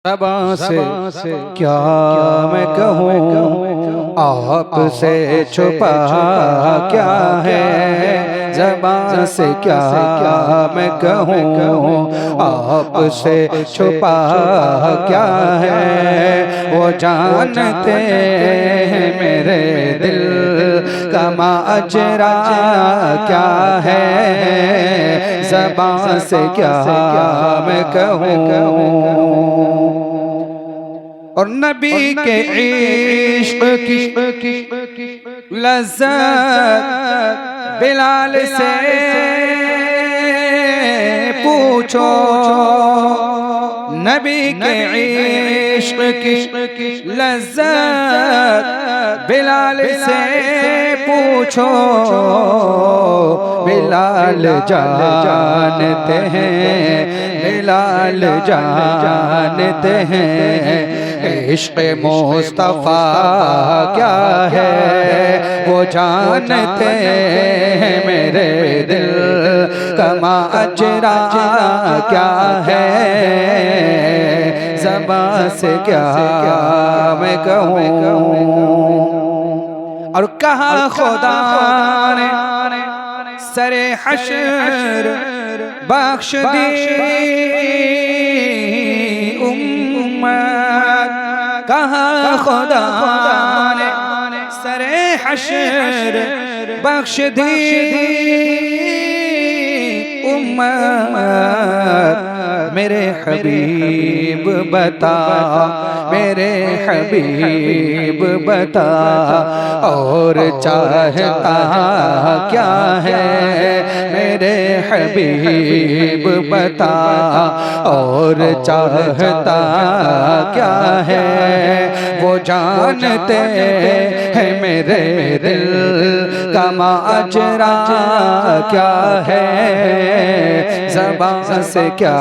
ज़बां से क्या मैं कहूँ, आपसे छुपा क्या है। ज़बां से क्या मैं कहूँ, आपसे छुपा क्या है। वो जानते हैं मेरे दिल का माजरा क्या है। ज़बां से क्या मैं कहूँ। और नबी के इश्क की लज़्ज़त बिलाल से पूछो। नबी के इश्क की लज़्ज़त बिलाल से पूछो। बिलाल जानते हैं, बिलाल जानते हैं इश्क़ मुस्तफ़ा क्या है। वो जानते हैं मेरे दिल का माजरा क्या है। ज़बां से क्या मैं कहूँ। और कहा खुदा ने सरे हश्र बख्श दी उम्मत। कहा खुदा ने सरे हश्र बख्श दी उम्मत। मेरे हबीब बता, मेरे हबीब बता, और चाहता क्या है। मेरे हबीब बता, और चाहता क्या है। वो जानते हैं मेरे दिल का माजरा क्या है। ज़बां से क्या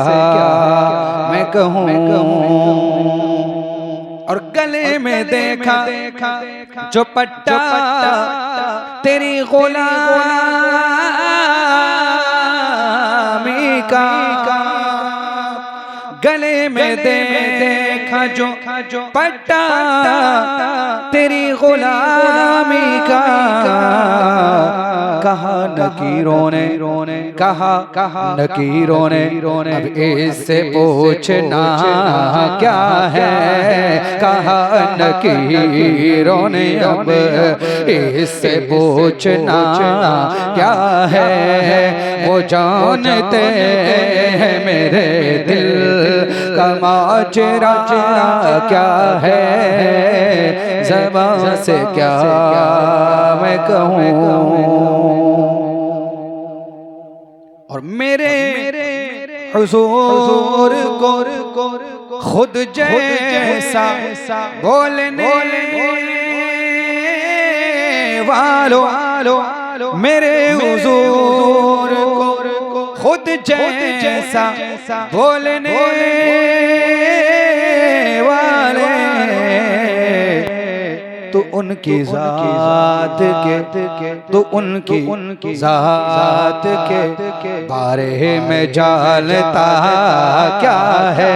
मैं कहूँ। और गले में देखा जो पट्टा तेरी गुलामी का। गले में देखा जो पट्टा तेरी गुलामी का। कहा नकीरों ने, कहा नकीरों ने, अब इससे पूछना क्या है। कहा नकीरों ने, अब इससे पूछना क्या है। वो जानते हैं मेरे दिल का माजरा क्या है। ज़बां से क्या मैं कहूँ। और मेरे हुजूर को खुद जैसा बोलने वालों, मेरे हुजूर को खुद जैसा बोलने वाले, तो उनकी ज़ात के, तो उनकी ज़ात के बारे में जानता क्या है।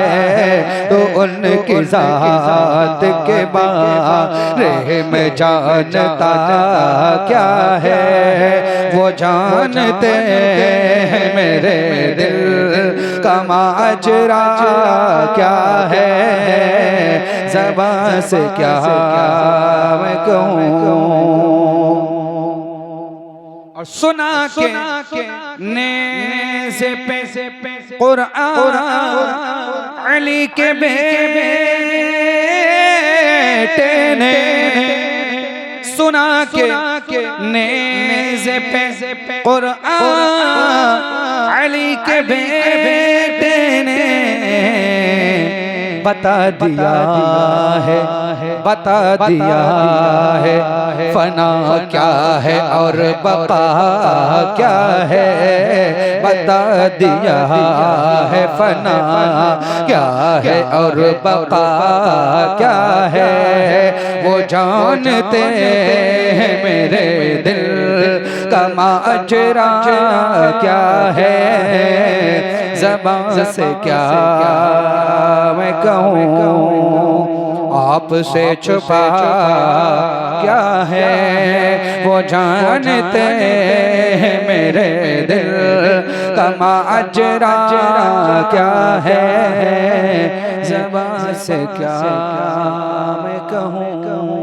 तो उनकी ज़ात के बारे में जानता क्या है। वो जानते हैं मेरे दिल का माजरा क्या है। ज़बां से क्या मैं कहूँ। और सुना के नेज़े पे कुरान अली के बेटे ने। सुना के नेज़े पे कुरान अली के बेटे ने बता दिया है, बता दिया है। फना क्या है और बका क्या है। बता दिया है फना क्या है और बका क्या है। वो जानते हैं मेरे दिल कमा अजरा क्या है, ज़बान से क्या मैं कहूँ, आपसे छुपा क्या है वो जानते हैं मेरे दिल, कमा अजरा क्या है, ज़बान से क्या मैं कहूँ।